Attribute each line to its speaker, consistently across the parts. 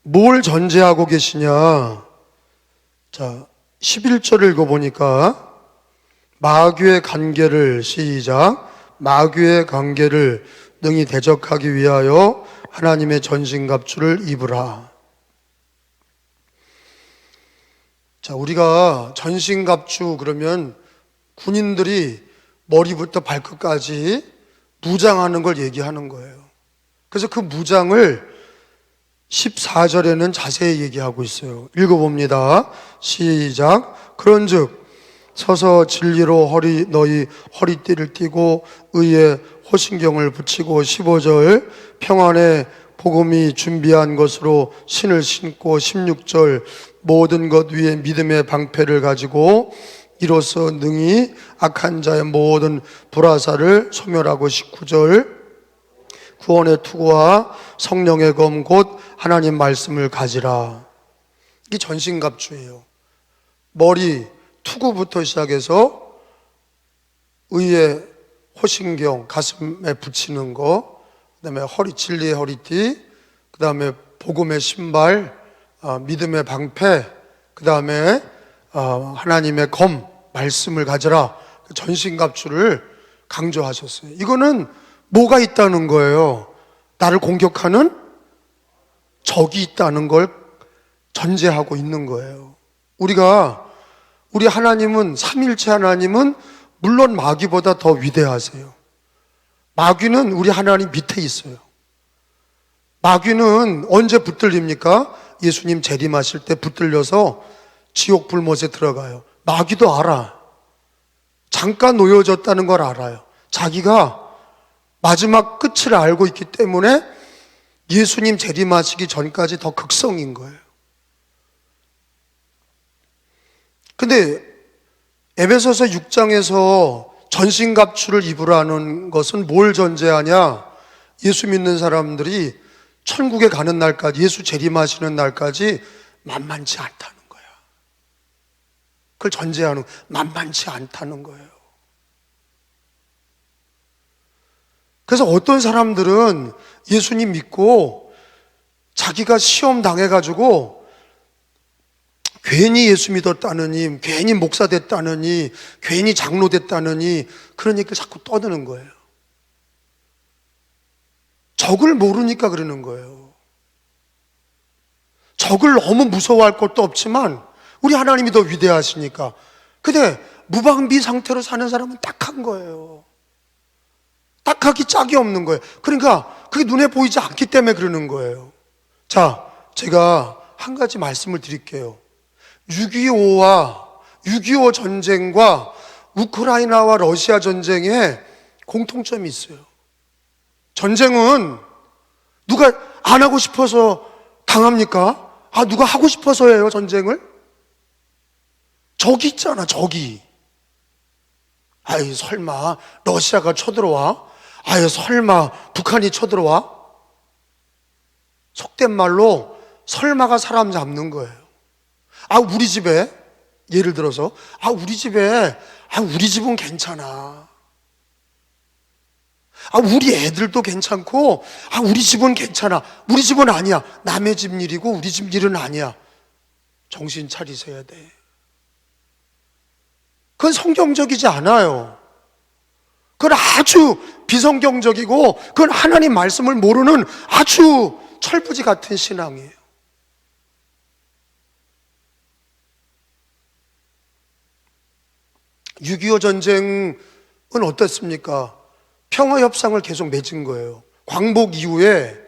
Speaker 1: 뭘 전제하고 계시냐? 자, 11절을 읽어보니까 마귀의 관계를 시작. 마귀의 관계를 능히 대적하기 위하여 하나님의 전신갑주를 입으라. 자, 우리가 전신갑주 그러면 군인들이 머리부터 발끝까지 무장하는 걸 얘기하는 거예요. 그래서 그 무장을 14절에는 자세히 얘기하고 있어요. 읽어봅니다. 시작. 그런즉 서서 진리로 너희 허리띠를 띠고 의에 호신경을 붙이고 15절 평안의 복음이 준비한 것으로 신을 신고 16절 모든 것 위에 믿음의 방패를 가지고 이로써 능히 악한 자의 모든 불화살을 소멸하고 19절 구원의 투구와 성령의 검 곧 하나님 말씀을 가지라. 이게 전신갑주예요. 머리 투구부터 시작해서 의의 호신경 가슴에 붙이는 거, 그다음에 진리의 허리띠, 그다음에 복음의 신발, 믿음의 방패, 그다음에 하나님의 검 말씀을 가지라. 전신갑주를 강조하셨어요. 이거는 뭐가 있다는 거예요? 나를 공격하는 적이 있다는 걸 전제하고 있는 거예요. 우리 하나님은, 삼일체 하나님은 물론 마귀보다 더 위대하세요. 마귀는 우리 하나님 밑에 있어요. 마귀는 언제 붙들립니까? 예수님 재림하실 때 붙들려서 지옥 불못에 들어가요. 마귀도 알아. 잠깐 놓여졌다는 걸 알아요. 자기가 마지막 끝을 알고 있기 때문에 예수님 재림하시기 전까지 더 극성인 거예요. 근데 에베소서 6장에서 전신갑주를 입으라는 것은 뭘 전제하냐? 예수 믿는 사람들이 천국에 가는 날까지, 예수 재림하시는 날까지 만만치 않다는 거야. 그걸 전제하는, 만만치 않다는 거예요. 그래서 어떤 사람들은 예수님 믿고 자기가 시험 당해가지고 괜히 예수 믿었다느니, 괜히 목사 됐다느니, 괜히 장로 됐다느니 그런 얘기를 자꾸 떠드는 거예요. 적을 모르니까 그러는 거예요. 적을 너무 무서워할 것도 없지만 우리 하나님이 더 위대하시니까. 근데 무방비 상태로 사는 사람은 딱한 거예요. 딱하기 짝이 없는 거예요. 그러니까 그게 눈에 보이지 않기 때문에 그러는 거예요. 자, 제가 한 가지 말씀을 드릴게요. 6.25 전쟁과 우크라이나와 러시아 전쟁에 공통점이 있어요. 전쟁은 누가 안 하고 싶어서 당합니까? 누가 하고 싶어서 해요, 전쟁을? 적이 있잖아, 적이. 설마 러시아가 쳐들어와? 설마 북한이 쳐들어와? 속된 말로 설마가 사람 잡는 거예요. 우리 집에, 예를 들어서 우리 집은 괜찮아. 우리 애들도 괜찮고 우리 집은 괜찮아. 우리 집은 아니야. 남의 집 일이고 우리 집 일은 아니야. 정신 차리셔야 돼. 그건 성경적이지 않아요. 그건 아주 비성경적이고 그건 하나님 말씀을 모르는 아주 철부지 같은 신앙이에요. (6.25) 전쟁은 어떻습니까? 평화협상을 계속 맺은 거예요. 광복 이후에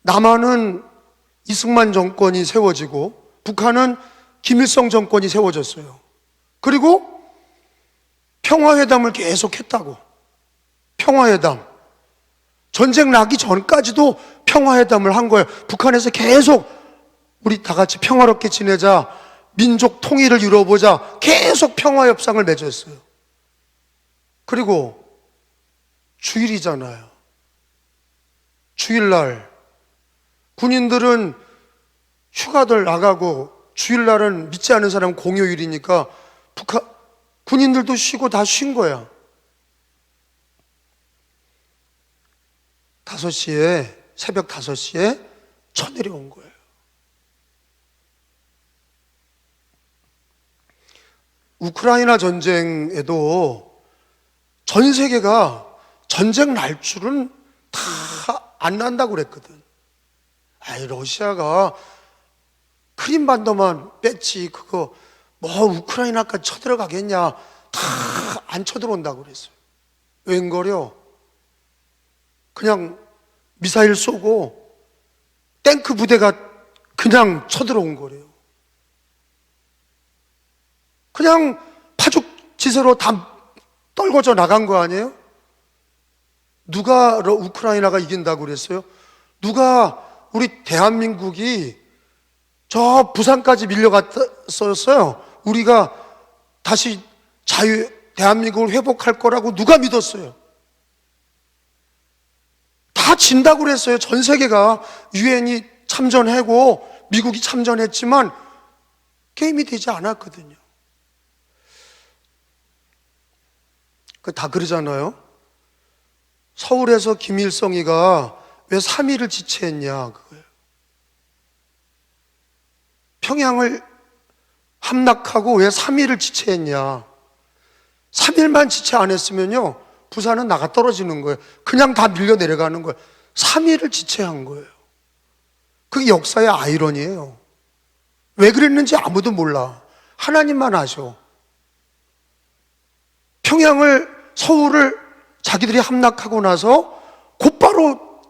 Speaker 1: 남한은 이승만 정권이 세워지고 북한은 김일성 정권이 세워졌어요. 그리고 평화회담을 계속 했다고. 평화회담. 전쟁 나기 전까지도 평화회담을 한 거예요. 북한에서 계속 우리 다 같이 평화롭게 지내자, 민족 통일을 이루어보자, 계속 평화협상을 맺었어요. 그리고 주일이잖아요. 주일날 군인들은 휴가들 나가고 주일날은 믿지 않는 사람 공휴일이니까 군인들도 쉬고 다 쉰 거야. 새벽 5시에 쳐내려온 거예요. 우크라이나 전쟁에도 전 세계가 전쟁 날 줄은 다 안 난다고 그랬거든. 아이, 러시아가 크림반도만 뺐지 그거 뭐 우크라이나까지 쳐들어가겠냐. 다 안 쳐들어온다고 그랬어요. 웬걸요? 그냥 미사일 쏘고 탱크 부대가 그냥 쳐들어온 거래요. 그냥 파죽지세로 다 떨궈져 나간 거 아니에요? 누가 우크라이나가 이긴다고 그랬어요? 누가 우리 대한민국이 저 부산까지 밀려갔었어요. 우리가 다시 대한민국을 회복할 거라고 누가 믿었어요? 다 진다고 그랬어요. 전 세계가 유엔이 참전하고 미국이 참전했지만 게임이 되지 않았거든요. 다 그러잖아요. 서울에서 김일성이가 왜 3일을 지체했냐 그거예요. 평양을 함락하고 왜 3일을 지체했냐. 3일만 지체 안 했으면요 부산은 나가 떨어지는 거예요. 그냥 다 밀려 내려가는 거예요. 3일을 지체한 거예요. 그게 역사의 아이러니예요. 왜 그랬는지 아무도 몰라. 하나님만 아셔. 서울을 자기들이 함락하고 나서 곧바로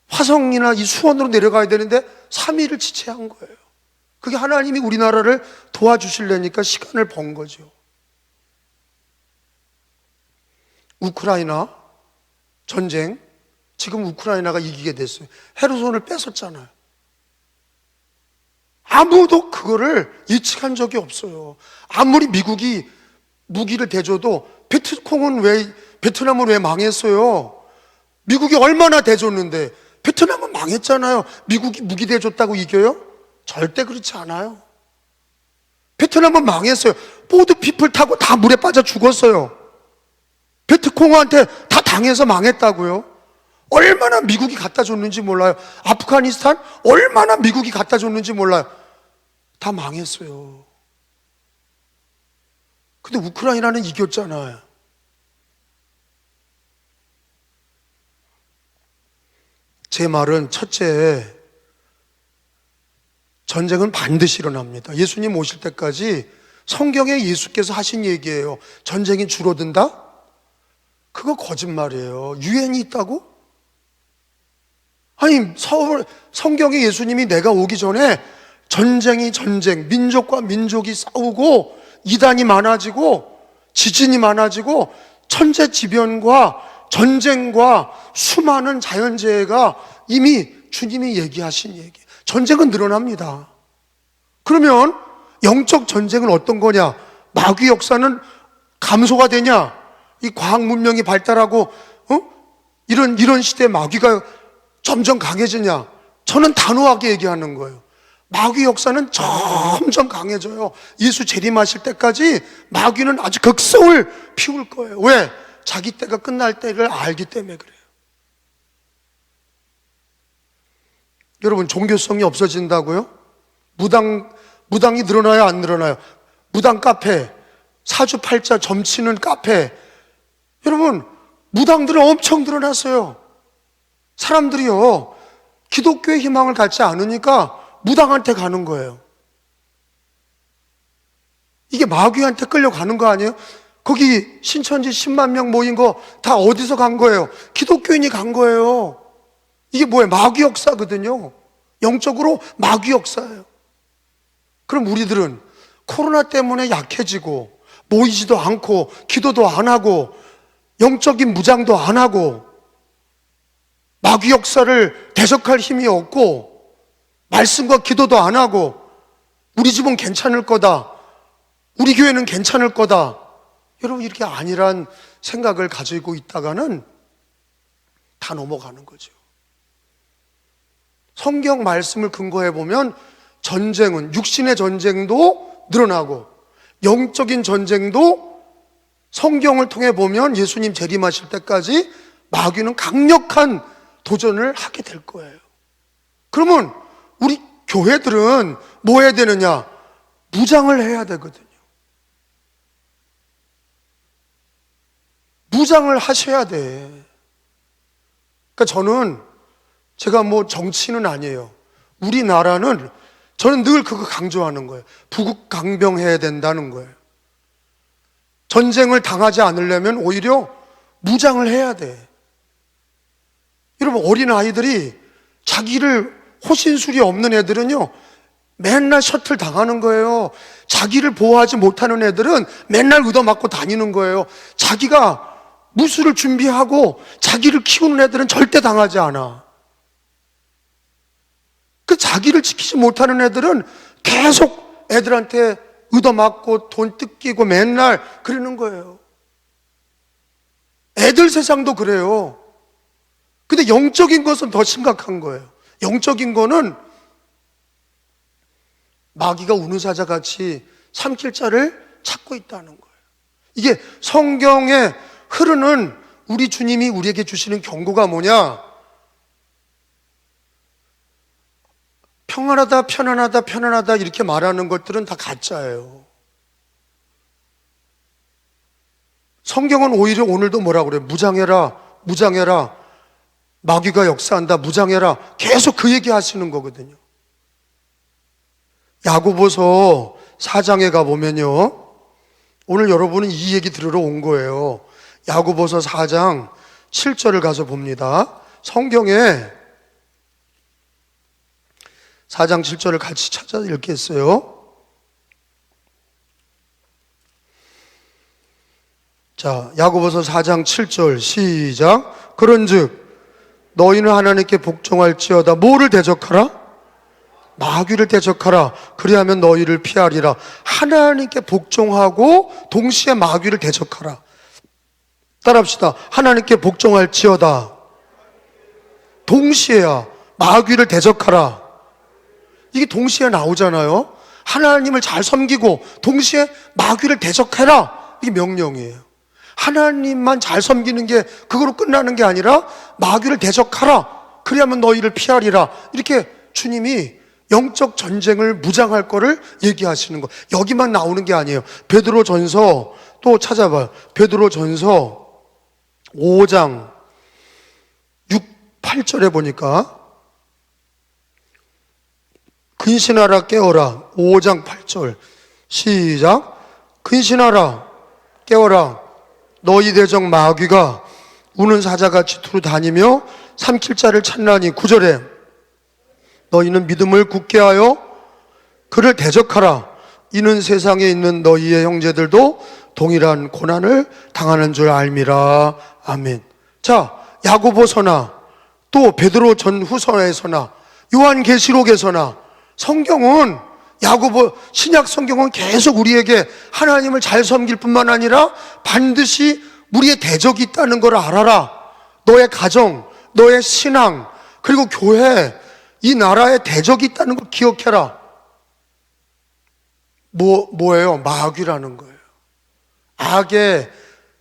Speaker 1: 화성이나 이 수원으로 내려가야 되는데 3일을 지체한 거예요. 그게 하나님이 우리나라를 도와주시려니까 시간을 번 거죠. 우크라이나 전쟁, 지금 우크라이나가 이기게 됐어요. 헤르손을 뺏었잖아요. 아무도 그거를 예측한 적이 없어요. 아무리 미국이 무기를 대줘도 베트남은 왜 망했어요? 미국이 얼마나 대줬는데 베트남은 망했잖아요. 미국이 무기 대줬다고 이겨요? 절대 그렇지 않아요. 베트남은 망했어요. 보드 피플 타고 다 물에 빠져 죽었어요. 베트콩한테 다 당해서 망했다고요. 얼마나 미국이 갖다 줬는지 몰라요. 아프가니스탄 얼마나 미국이 갖다 줬는지 몰라요. 다 망했어요. 근데 우크라이나는 이겼잖아요. 제 말은 첫째, 전쟁은 반드시 일어납니다. 예수님 오실 때까지 성경에 예수께서 하신 얘기예요. 전쟁이 줄어든다? 그거 거짓말이에요. 유엔이 있다고? 아니, 성경에 예수님이 내가 오기 전에 전쟁, 민족과 민족이 싸우고 이단이 많아지고 지진이 많아지고 천재지변과 전쟁과 수많은 자연재해가 이미 주님이 얘기하신 얘기. 전쟁은 늘어납니다. 그러면 영적 전쟁은 어떤 거냐? 마귀 역사는 감소가 되냐? 이 과학 문명이 발달하고 이런 시대에 마귀가 점점 강해지냐? 저는 단호하게 얘기하는 거예요. 마귀 역사는 점점 강해져요. 예수 재림하실 때까지 마귀는 아주 극성을 피울 거예요. 왜? 자기 때가 끝날 때를 알기 때문에 그래요. 여러분, 종교성이 없어진다고요? 무당이 늘어나요, 안 늘어나요? 무당 카페, 사주팔자 점치는 카페. 여러분, 무당들은 엄청 늘어났어요. 사람들이요, 기독교의 희망을 갖지 않으니까 무당한테 가는 거예요. 이게 마귀한테 끌려가는 거 아니에요? 거기 신천지 10만 명 모인 거 다 어디서 간 거예요? 기독교인이 간 거예요. 이게 뭐예요? 마귀 역사거든요. 영적으로 마귀 역사예요. 그럼 우리들은 코로나 때문에 약해지고 모이지도 않고 기도도 안 하고 영적인 무장도 안 하고 마귀 역사를 대적할 힘이 없고 말씀과 기도도 안 하고 우리 집은 괜찮을 거다, 우리 교회는 괜찮을 거다, 여러분 이렇게 아니란 생각을 가지고 있다가는 다 넘어가는 거죠. 성경 말씀을 근거해 보면 전쟁은, 육신의 전쟁도 늘어나고 영적인 전쟁도 성경을 통해 보면 예수님 재림하실 때까지 마귀는 강력한 도전을 하게 될 거예요. 그러면 우리 교회들은 뭐 해야 되느냐? 무장을 해야 되거든요. 무장을 하셔야 돼. 그러니까 저는, 제가 뭐 정치는 아니에요. 우리나라는, 저는 늘 그거 강조하는 거예요. 부국강병해야 된다는 거예요. 전쟁을 당하지 않으려면 오히려 무장을 해야 돼. 여러분, 어린아이들이 자기를, 호신술이 없는 애들은요, 맨날 셔틀 당하는 거예요. 자기를 보호하지 못하는 애들은 맨날 얻어맞고 다니는 거예요. 자기가 무술을 준비하고 자기를 키우는 애들은 절대 당하지 않아. 그 자기를 지키지 못하는 애들은 계속 애들한테 얻어맞고 돈 뜯기고 맨날 그러는 거예요. 애들 세상도 그래요. 근데 영적인 것은 더 심각한 거예요. 영적인 거는 마귀가 우는 사자같이 삼킬 자를 찾고 있다는 거예요. 이게 성경에 흐르는 우리 주님이 우리에게 주시는 경고가 뭐냐? 평안하다, 편안하다, 편안하다 이렇게 말하는 것들은 다 가짜예요. 성경은 오히려 오늘도 뭐라고 그래요? 무장해라, 무장해라. 마귀가 역사한다, 무장해라. 계속 그 얘기 하시는 거거든요. 야고보서 4장에 가보면요, 오늘 여러분은 이 얘기 들으러 온 거예요. 야고보서 4장 7절을 가서 봅니다. 성경에 4장 7절을 같이 찾아 읽겠어요. 자, 야고보서 4장 7절 시작. 그런즉 너희는 하나님께 복종할지어다. 뭐를 대적하라? 마귀를 대적하라. 그리하면 너희를 피하리라. 하나님께 복종하고 동시에 마귀를 대적하라. 따라합시다. 하나님께 복종할지어다. 동시에야. 마귀를 대적하라. 이게 동시에 나오잖아요. 하나님을 잘 섬기고 동시에 마귀를 대적해라. 이게 명령이에요. 하나님만 잘 섬기는 게 그거로 끝나는 게 아니라 마귀를 대적하라. 그래야만 너희를 피하리라. 이렇게 주님이 영적 전쟁을 무장할 거를 얘기하시는 거. 여기만 나오는 게 아니에요. 베드로전서 또 찾아봐요. 베드로전서 5장 6, 8절에 보니까 근신하라 깨어라. 5장 8절 시작. 근신하라 깨어라. 너희 대적 마귀가 우는 사자같이 두루 다니며 삼킬 자를 찾나니. 9절에 너희는 믿음을 굳게 하여 그를 대적하라. 이는 세상에 있는 너희의 형제들도 동일한 고난을 당하는 줄 알미라. 아멘. 자, 야고보서나 또 베드로 전후서에서나 요한계시록에서나 성경은, 야고보 신약 성경은 계속 우리에게 하나님을 잘 섬길 뿐만 아니라 반드시 우리의 대적이 있다는 걸 알아라. 너의 가정, 너의 신앙, 그리고 교회, 이 나라에 대적이 있다는 걸 기억해라. 뭐예요? 마귀라는 거예요. 악의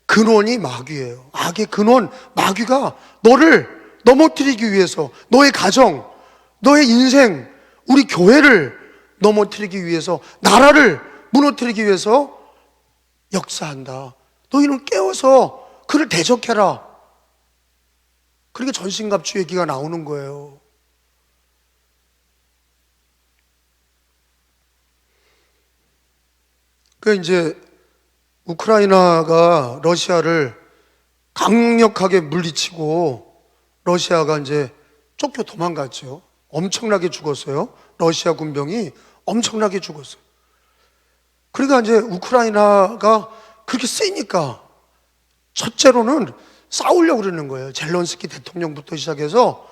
Speaker 1: 근원이 마귀예요. 악의 근원, 마귀가 너를 넘어뜨리기 위해서, 너의 가정, 너의 인생, 우리 교회를 넘어뜨리기 위해서, 나라를 무너뜨리기 위해서 역사한다. 너희는 깨워서 그를 대적해라. 그러니까 전신갑주 얘기가 나오는 거예요. 그 이제 우크라이나가 러시아를 강력하게 물리치고 러시아가 이제 쫓겨 도망갔죠. 엄청나게 죽었어요. 러시아 군병이 엄청나게 죽었어요. 그러니까 이제 우크라이나가 그렇게 세니까 첫째로는 싸우려고 그러는 거예요. 젤런스키 대통령부터 시작해서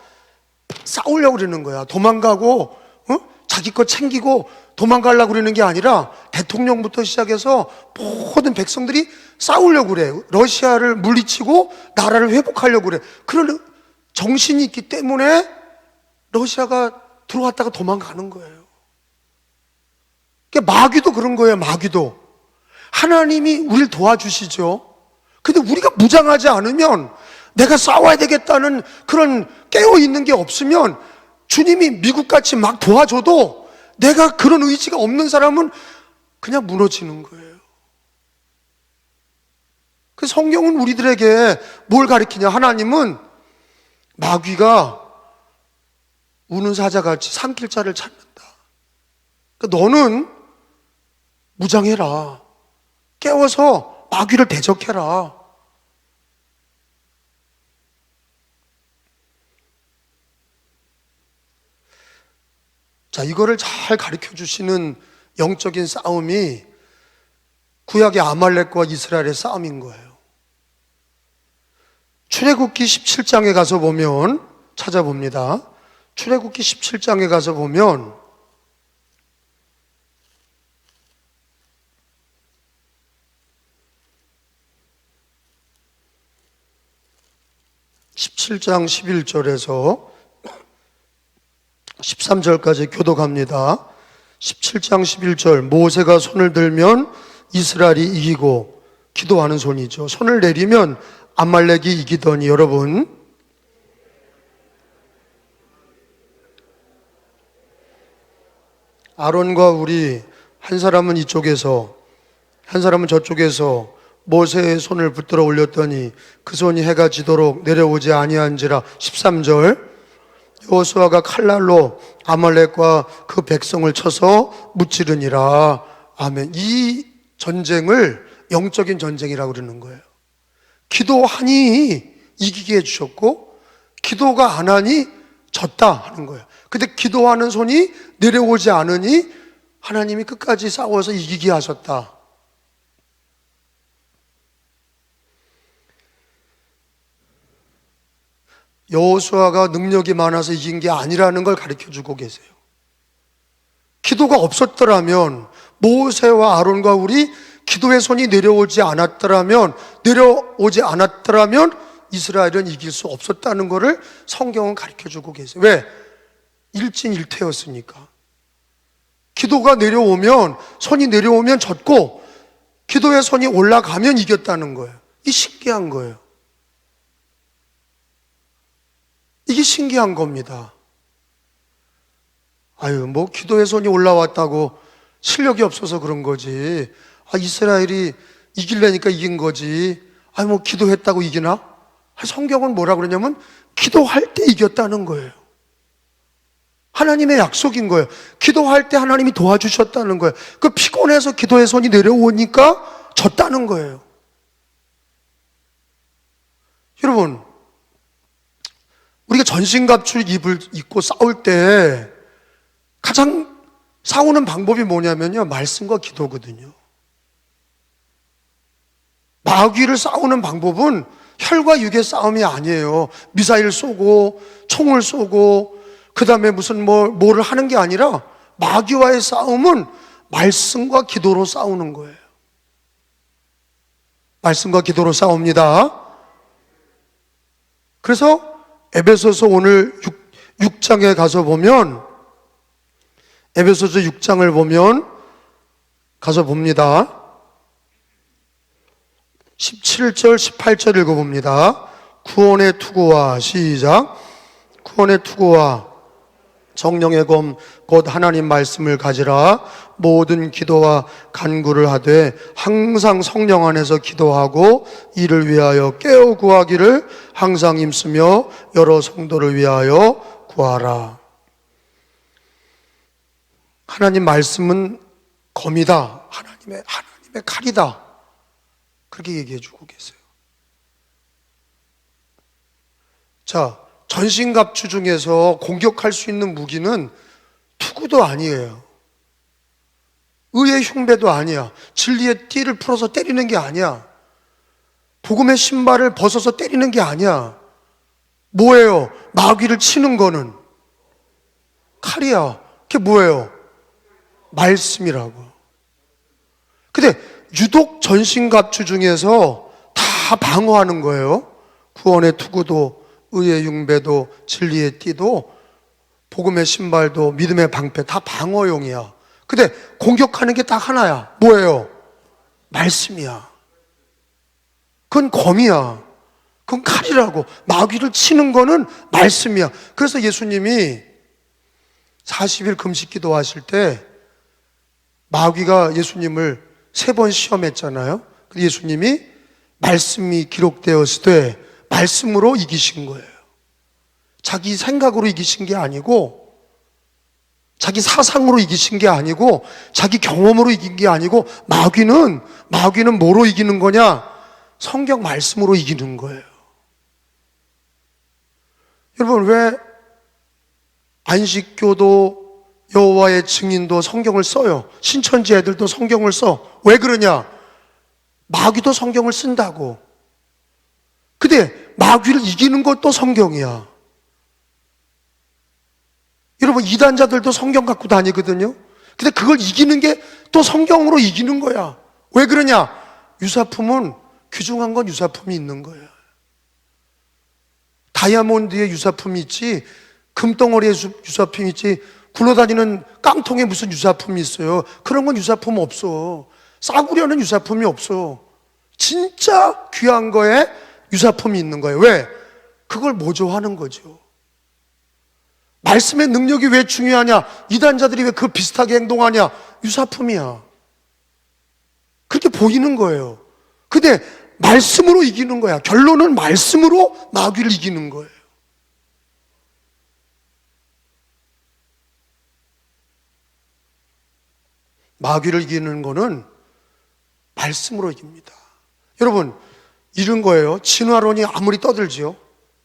Speaker 1: 싸우려고 그러는 거야. 도망가고 자기 거 챙기고 도망가려고 그러는 게 아니라 대통령부터 시작해서 모든 백성들이 싸우려고 그래. 러시아를 물리치고 나라를 회복하려고 그래. 그런 정신이 있기 때문에 러시아가 들어왔다가 도망가는 거예요. 그러니까 마귀도 그런 거예요. 마귀도 하나님이 우리를 도와주시죠. 근데 우리가 무장하지 않으면 내가 싸워야 되겠다는 그런 깨어있는 게 없으면 주님이 미국같이 막 도와줘도 내가 그런 의지가 없는 사람은 그냥 무너지는 거예요. 그 성경은 우리들에게 뭘 가르치냐? 하나님은 마귀가 우는 사자같이 삼킬 자를 찾는다. 그러니까 너는 무장해라. 깨워서 마귀를 대적해라. 자, 이거를 잘 가르쳐 주시는 영적인 싸움이 구약의 아말렉과 이스라엘의 싸움인 거예요. 출애굽기 17장에 가서 보면, 찾아봅니다. 출애굽기 17장에 가서 보면 17장 11절에서 13절까지 교독합니다. 17장 11절, 모세가 손을 들면 이스라엘이 이기고, 기도하는 손이죠. 손을 내리면 아말렉이 이기더니, 여러분, 아론과 우리 한 사람은 이쪽에서 한 사람은 저쪽에서 모세의 손을 붙들어 올렸더니 그 손이 해가 지도록 내려오지 아니한지라. 13절, 여호수아가 칼날로 아말렉과 그 백성을 쳐서 무찌르니라. 아멘. 이 전쟁을 영적인 전쟁이라고 그러는 거예요. 기도하니 이기게 해주셨고, 기도가 안 하니 졌다 하는 거예요. 근데 기도하는 손이 내려오지 않으니 하나님이 끝까지 싸워서 이기게 하셨다. 여호수아가 능력이 많아서 이긴 게 아니라는 걸 가르쳐주고 계세요. 기도가 없었더라면, 모세와 아론과 우리 기도의 손이 내려오지 않았더라면 이스라엘은 이길 수 없었다는 것을 성경은 가르쳐주고 계세요. 왜? 일진일퇴였으니까. 기도가 내려오면, 손이 내려오면 졌고, 기도의 손이 올라가면 이겼다는 거예요. 이 신기한 거예요. 이게 신기한 겁니다. 아유, 뭐 기도의 손이 올라왔다고 실력이 없어서 그런 거지. 이스라엘이 이기려니까 이긴 거지. 뭐 기도했다고 이기나? 성경은 뭐라 그러냐면 기도할 때 이겼다는 거예요. 하나님의 약속인 거예요. 기도할 때 하나님이 도와주셨다는 거예요. 그 피곤해서 기도의 손이 내려오니까 졌다는 거예요. 여러분, 우리가 전신갑주를 입고 싸울 때 가장 싸우는 방법이 뭐냐면요, 말씀과 기도거든요. 마귀를 싸우는 방법은 혈과 육의 싸움이 아니에요. 미사일 쏘고 총을 쏘고 그 다음에 무슨 뭐를 하는 게 아니라, 마귀와의 싸움은 말씀과 기도로 싸우는 거예요. 말씀과 기도로 싸웁니다. 그래서 에베소서 오늘 6장에 가서 보면, 에베소서 6장을 보면 가서 봅니다. 17절 18절 읽어봅니다. 구원의 투구와, 시작. 구원의 투구와 성령의 검 곧 하나님 말씀을 가지라. 모든 기도와 간구를 하되 항상 성령 안에서 기도하고 이를 위하여 깨어 구하기를 항상 힘쓰며 여러 성도를 위하여 구하라. 하나님 말씀은 검이다. 하나님의 칼이다. 그렇게 얘기해 주고 계세요. 자, 전신갑주 중에서 공격할 수 있는 무기는 투구도 아니에요. 의의 흉배도 아니야. 진리의 띠를 풀어서 때리는 게 아니야. 복음의 신발을 벗어서 때리는 게 아니야. 뭐예요? 마귀를 치는 거는 칼이야. 그게 뭐예요? 말씀이라고. 근데 유독 전신갑주 중에서 다 방어하는 거예요. 구원의 투구도, 의의 흉배도, 진리의 띠도, 복음의 신발도, 믿음의 방패 다 방어용이야. 근데 공격하는 게 딱 하나야. 뭐예요? 말씀이야. 그건 검이야. 그건 그건 칼이라고. 마귀를 치는 거는 말씀이야. 그래서 예수님이 40일 금식 기도하실 때 마귀가 예수님을 3번 시험했잖아요. 예수님이 말씀이 기록되었을 때 말씀으로 이기신 거예요. 자기 생각으로 이기신 게 아니고, 자기 사상으로 이기신 게 아니고, 자기 경험으로 이긴 게 아니고, 마귀는 뭐로 이기는 거냐? 성경 말씀으로 이기는 거예요. 여러분, 왜 안식교도 여호와의 증인도 성경을 써요? 신천지 애들도 성경을 써. 왜 그러냐? 마귀도 성경을 쓴다고. 근데 마귀를 이기는 것도 성경이야. 여러분, 이단자들도 성경 갖고 다니거든요. 근데 그걸 이기는 게 또 성경으로 이기는 거야. 왜 그러냐? 유사품은 귀중한 건 유사품이 있는 거야. 다이아몬드에 유사품이 있지, 금덩어리에 유사품이 있지, 굴러다니는 깡통에 무슨 유사품이 있어요. 그런 건 유사품 없어. 싸구려는 유사품이 없어. 진짜 귀한 거에 유사품이 있는 거예요. 왜? 그걸 모조하는 거죠. 말씀의 능력이 왜 중요하냐? 이단자들이 왜 그 비슷하게 행동하냐? 유사품이야. 그렇게 보이는 거예요. 근데 말씀으로 이기는 거야. 결론은 말씀으로 마귀를 이기는 거예요. 마귀를 이기는 거는 말씀으로 이깁니다. 여러분, 이런 거예요. 진화론이 아무리 떠들지요,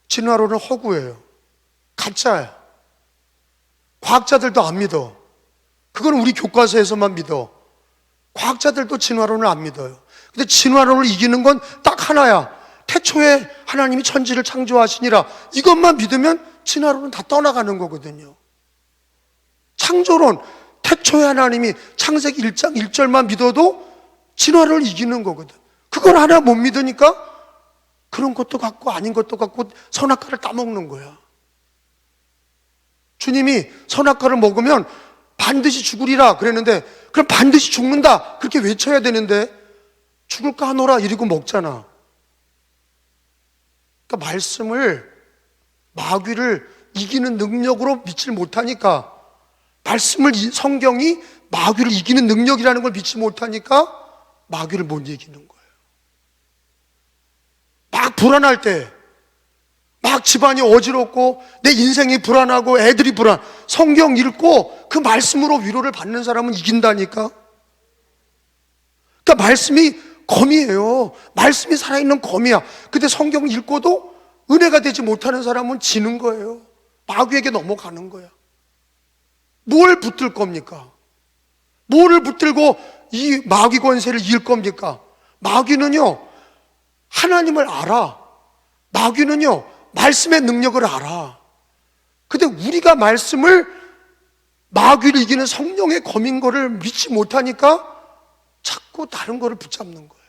Speaker 1: 진화론은 허구예요. 가짜야. 과학자들도 안 믿어. 그건 우리 교과서에서만 믿어. 과학자들도 진화론을 안 믿어요. 근데 진화론을 이기는 건 딱 하나야. 태초에 하나님이 천지를 창조하시니라. 이것만 믿으면 진화론은 다 떠나가는 거거든요. 창조론, 태초에 하나님이 창세기 1장 1절만 믿어도 진화를 이기는 거거든. 그걸 하나 못 믿으니까 그런 것도 갖고 아닌 것도 갖고 선악과를 따먹는 거야. 주님이 선악과를 먹으면 반드시 죽으리라 그랬는데, 그럼 반드시 죽는다 그렇게 외쳐야 되는데 죽을까 하노라 이러고 먹잖아. 그러니까 말씀을, 마귀를 이기는 능력으로 믿지 못하니까, 말씀을, 성경이 마귀를 이기는 능력이라는 걸 믿지 못하니까 마귀를 못 이기는 거예요. 막 불안할 때, 막 집안이 어지럽고 내 인생이 불안하고 애들이 성경 읽고 그 말씀으로 위로를 받는 사람은 이긴다니까. 그러니까 말씀이 검이에요. 말씀이 살아있는 검이야. 근데 성경 읽고도 은혜가 되지 못하는 사람은 지는 거예요. 마귀에게 넘어가는 거야. 뭘 붙들 겁니까? 뭐를 붙들고 이 마귀 권세를 이길 겁니까? 마귀는요, 하나님을 알아. 마귀는요, 말씀의 능력을 알아. 근데 우리가 말씀을, 마귀를 이기는 성령의 검인 거를 믿지 못하니까 자꾸 다른 거를 붙잡는 거예요.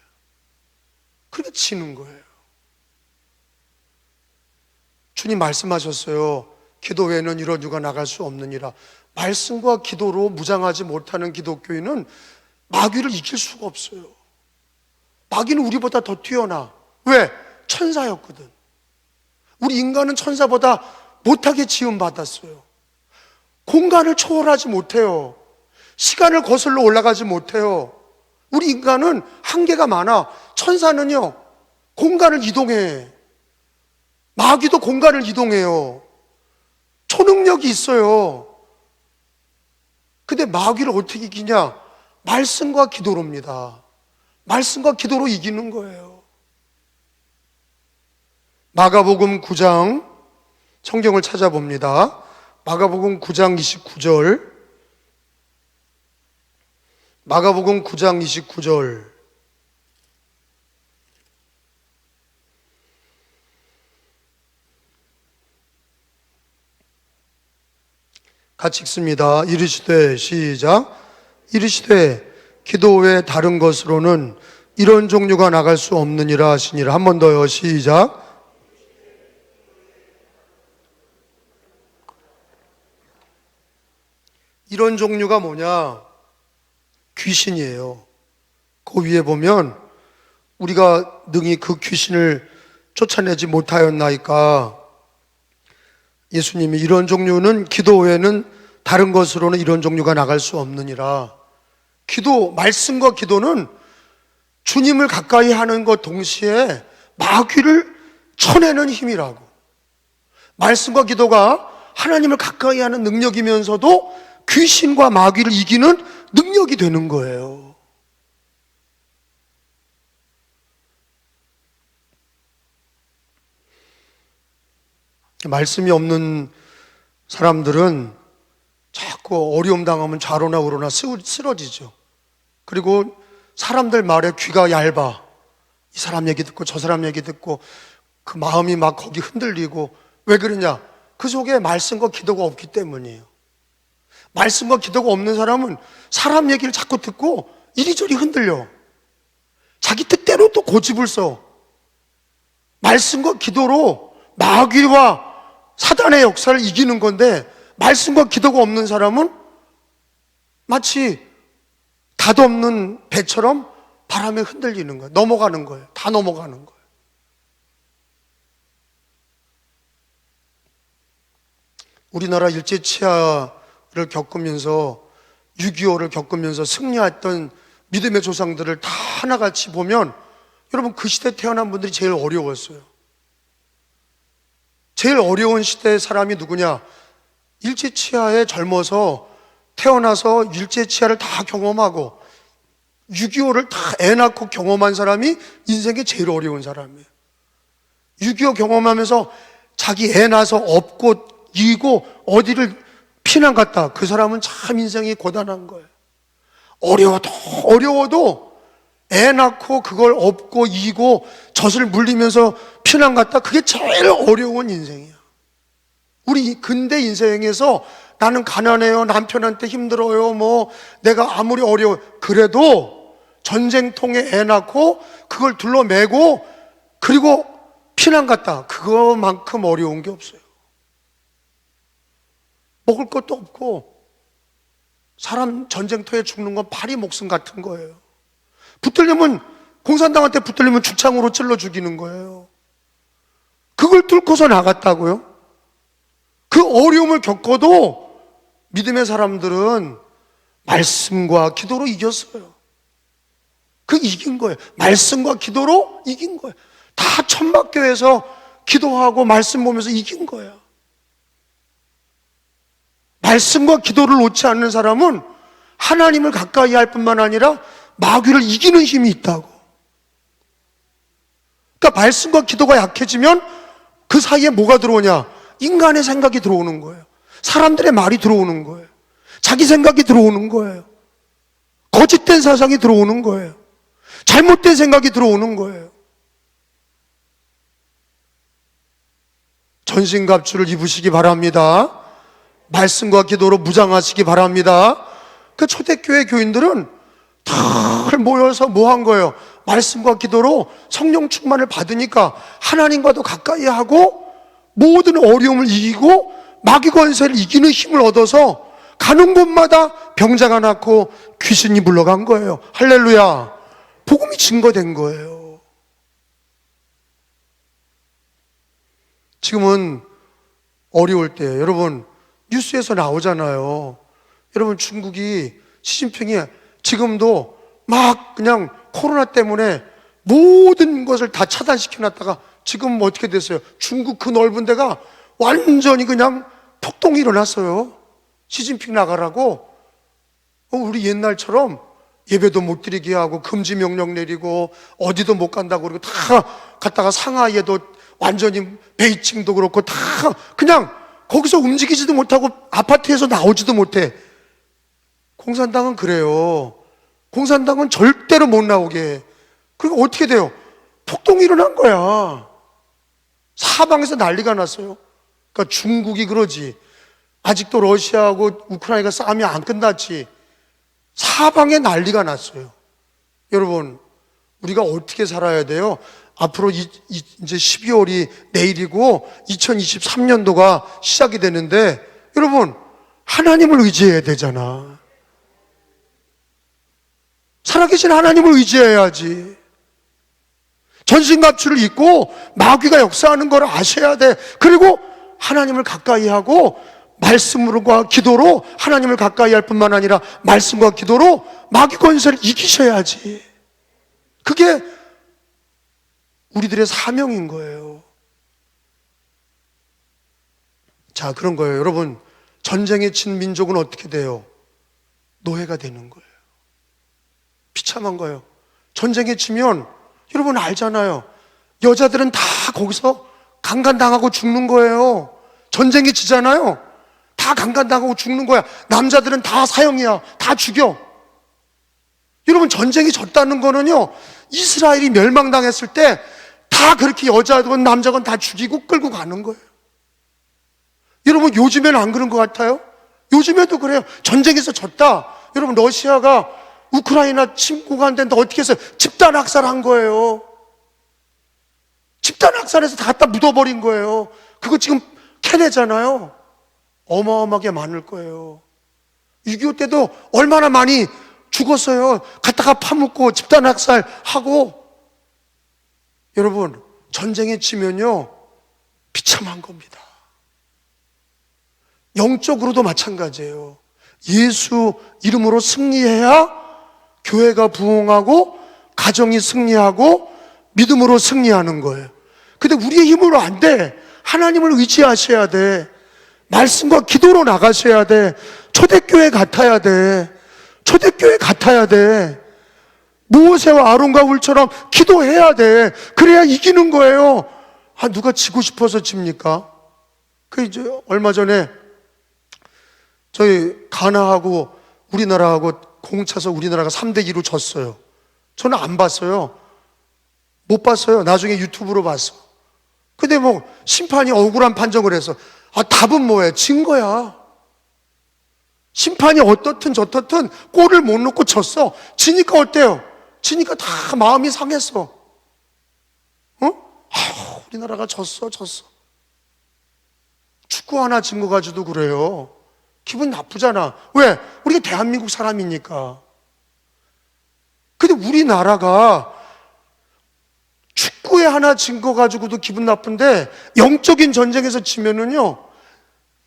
Speaker 1: 그러니까 지는 거예요. 주님 말씀하셨어요. 기도 외에는 이런 유가 나갈 수 없느니라. 말씀과 기도로 무장하지 못하는 기독교인은 마귀를 이길 수가 없어요. 마귀는 우리보다 더 뛰어나. 왜? 천사였거든. 우리 인간은 천사보다 못하게 지음받았어요. 공간을 초월하지 못해요. 시간을 거슬러 올라가지 못해요. 우리 인간은 한계가 많아. 천사는요, 공간을 이동해. 마귀도 공간을 이동해요. 초능력이 있어요. 근데 마귀를 어떻게 이기냐? 말씀과 기도로입니다. 말씀과 기도로 이기는 거예요. 마가복음 9장, 성경을 찾아봅니다. 마가복음 9장 29절. 마가복음 9장 29절. 같이 읽습니다. 이르시되, 시작. 이르시되 기도 외 다른 것으로는 이런 종류가 나갈 수 없느니라 하시니라. 한 번 더요. 시작. 이런 종류가 뭐냐? 귀신이에요. 그 위에 보면 우리가 능히 그 귀신을 쫓아내지 못하였나이까? 예수님이 이런 종류는 기도 외에는 다른 것으로는 이런 종류가 나갈 수 없느니라. 기도, 말씀과 기도는 주님을 가까이 하는 것 동시에 마귀를 쳐내는 힘이라고. 말씀과 기도가 하나님을 가까이 하는 능력이면서도 귀신과 마귀를 이기는 능력이 되는 거예요. 말씀이 없는 사람들은 자꾸 어려움 당하면 좌로나 우로나 쓰러지죠. 그리고 사람들 말에 귀가 얇아. 이 사람 얘기 듣고 저 사람 얘기 듣고 그 마음이 막 거기 흔들리고. 왜 그러냐? 그 속에 말씀과 기도가 없기 때문이에요. 말씀과 기도가 없는 사람은 사람 얘기를 자꾸 듣고 이리저리 흔들려. 자기 뜻대로 또 고집을 써. 말씀과 기도로 마귀와 사단의 역사를 이기는 건데, 말씀과 기도가 없는 사람은 마치 닷없는 배처럼 바람에 흔들리는 거예요. 넘어가는 거예요. 다 넘어가는 거예요. 우리나라 일제치하를 겪으면서 6.25를 겪으면서 승리했던 믿음의 조상들을 다 하나같이 보면 여러분, 그 시대 태어난 분들이 제일 어려웠어요. 제일 어려운 시대의 사람이 누구냐? 일제치하에 젊어서 태어나서 일제치하를 다 경험하고 6.25를 다 애 낳고 경험한 사람이 인생에 제일 어려운 사람이에요. 6.25 경험하면서 자기 애 낳아서 업고 이고 어디를 피난 갔다. 그 사람은 참 인생이 고단한 거예요. 어려워도 애 낳고 그걸 업고 이고 젖을 물리면서 피난 갔다. 그게 제일 어려운 인생이야. 우리 근대 인생에서 나는 가난해요, 남편한테 힘들어요, 뭐 내가 아무리 어려워, 그래도 전쟁통에 애 낳고 그걸 둘러매고 그리고 피난 갔다. 그거만큼 어려운 게 없어요. 먹을 것도 없고 사람 전쟁터에 죽는 건 파리 목숨 같은 거예요. 붙들리면, 공산당한테 붙들리면 죽창으로 찔러 죽이는 거예요. 그걸 뚫고서 나갔다고요? 그 어려움을 겪어도 믿음의 사람들은 말씀과 기도로 이겼어요. 그 이긴 거예요. 말씀과 기도로 이긴 거예요. 다 천막교회에서 기도하고 말씀 보면서 이긴 거예요. 말씀과 기도를 놓지 않는 사람은 하나님을 가까이 할 뿐만 아니라 마귀를 이기는 힘이 있다고. 그러니까 말씀과 기도가 약해지면 그 사이에 뭐가 들어오냐? 인간의 생각이 들어오는 거예요. 사람들의 말이 들어오는 거예요. 자기 생각이 들어오는 거예요. 거짓된 사상이 들어오는 거예요. 잘못된 생각이 들어오는 거예요. 전신갑주를 입으시기 바랍니다. 말씀과 기도로 무장하시기 바랍니다. 그 초대교회 교인들은 다 모여서 뭐 한 거예요? 말씀과 기도로 성령 충만을 받으니까 하나님과도 가까이 하고 모든 어려움을 이기고 마귀 권세를 이기는 힘을 얻어서 가는 곳마다 병자가 낫고 귀신이 물러간 거예요. 할렐루야. 복음이 증거된 거예요. 지금은 어려울 때, 여러분 뉴스에서 나오잖아요. 여러분 중국이 시진핑이 지금도 막 그냥 코로나 때문에 모든 것을 다 차단시켜놨다가 지금 어떻게 됐어요? 중국 그 넓은 데가 완전히 그냥 폭동이 일어났어요. 시진핑 나가라고. 우리 옛날처럼 예배도 못 드리게 하고 금지 명령 내리고 어디도 못 간다고 그러고 다 갔다가 상하이에도 완전히 베이징도 그렇고 다 그냥 거기서 움직이지도 못하고 아파트에서 나오지도 못해. 공산당은 그래요. 공산당은 절대로 못 나오게 해. 그리고 어떻게 돼요? 폭동이 일어난 거야. 사방에서 난리가 났어요. 그러니까 중국이 그러지. 아직도 러시아하고 우크라이나가 싸움이 안 끝났지. 사방에 난리가 났어요. 여러분, 우리가 어떻게 살아야 돼요? 앞으로 이제 12월이 내일이고 2023년도가 시작이 되는데, 여러분 하나님을 의지해야 되잖아. 살아계신 하나님을 의지해야지. 전신갑주를 입고 마귀가 역사하는 걸 아셔야 돼. 그리고 하나님을 가까이 하고 말씀으로과 기도로 하나님을 가까이 할 뿐만 아니라 말씀과 기도로 마귀 권세를 이기셔야지. 그게 우리들의 사명인 거예요. 자, 그런 거예요. 여러분, 전쟁에 친 민족은 어떻게 돼요? 노예가 되는 거예요. 비참한 거예요. 전쟁에 치면 여러분 알잖아요. 여자들은 다 거기서 강간당하고 죽는 거예요. 전쟁이 지잖아요. 다 강간당하고 죽는 거야. 남자들은 다 사형이야. 다 죽여. 여러분, 전쟁이 졌다는 거는요, 이스라엘이 멸망당했을 때 다 그렇게 여자건 남자건 다 죽이고 끌고 가는 거예요. 여러분, 요즘에는 안 그런 것 같아요? 요즘에도 그래요. 전쟁에서 졌다. 여러분, 러시아가 우크라이나 침공을 한데 어떻게 했어요? 집단 학살한 거예요. 집단 학살해서 다 갖다 묻어버린 거예요. 그거 지금 캐내잖아요. 어마어마하게 많을 거예요. 6.25 때도 얼마나 많이 죽었어요. 갖다가 파묻고 집단 학살하고. 여러분, 전쟁에 치면요, 비참한 겁니다. 영적으로도 마찬가지예요. 예수 이름으로 승리해야 교회가 부흥하고 가정이 승리하고 믿음으로 승리하는 거예요. 근데 우리의 힘으로 안 돼. 하나님을 의지하셔야 돼. 말씀과 기도로 나가셔야 돼. 초대교회 같아야 돼. 초대교회 같아야 돼. 모세와 아론과 울처럼 기도해야 돼. 그래야 이기는 거예요. 아, 누가 지고 싶어서 집니까? 그 이제 얼마 전에 저희 가나하고 우리나라하고 공 차서 우리나라가 3대2로 졌어요. 저는 안 봤어요. 못 봤어요. 나중에 유튜브로 봤어. 근데 뭐 심판이 억울한 판정을 해서, 아, 답은 뭐예요? 진 거야. 심판이 어떻든 저떻든 골을 못 넣고 졌어. 지니까 어때요? 지니까 다 마음이 상했어. 우리나라가 졌어. 축구 하나 진 거 가지고도 그래요. 기분 나쁘잖아. 왜? 우리가 대한민국 사람이니까. 근데 우리나라가 축구에 하나 진 거 가지고도 기분 나쁜데, 영적인 전쟁에서 지면은요,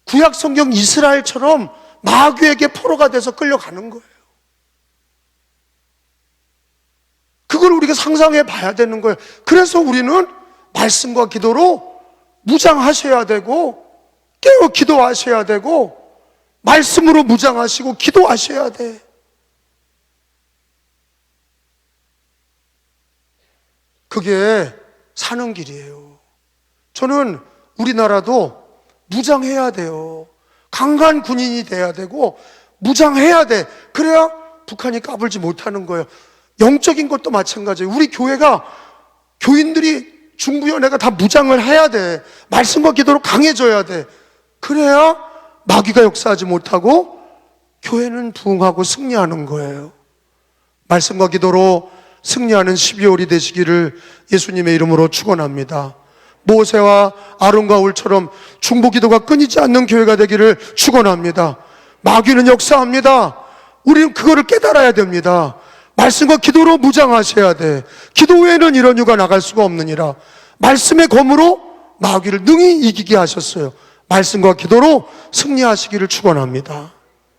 Speaker 1: 구약 성경 이스라엘처럼 마귀에게 포로가 돼서 끌려가는 거예요. 그걸 우리가 상상해 봐야 되는 거예요. 그래서 우리는 말씀과 기도로 무장하셔야 되고, 깨어 기도하셔야 되고, 말씀으로 무장하시고 기도하셔야 돼. 그게 사는 길이에요. 저는 우리나라도 무장해야 돼요. 강한 군인이 돼야 되고 무장해야 돼. 그래야 북한이 까불지 못하는 거예요. 영적인 것도 마찬가지예요. 우리 교회가, 교인들이 중부연회가 다 무장을 해야 돼. 말씀과 기도로 강해져야 돼. 그래야 마귀가 역사하지 못하고 교회는 부흥하고 승리하는 거예요. 말씀과 기도로 승리하는 12월이 되시기를 예수님의 이름으로 축원합니다. 모세와 아론과 울처럼 중보기도가 끊이지 않는 교회가 되기를 축원합니다. 마귀는 역사합니다. 우리는 그거를 깨달아야 됩니다. 말씀과 기도로 무장하셔야 돼. 기도 외에는 이런 유가 나갈 수가 없느니라. 말씀의 검으로 마귀를 능히 이기게 하셨어요. 말씀과 기도로 승리하시기를 축원합니다.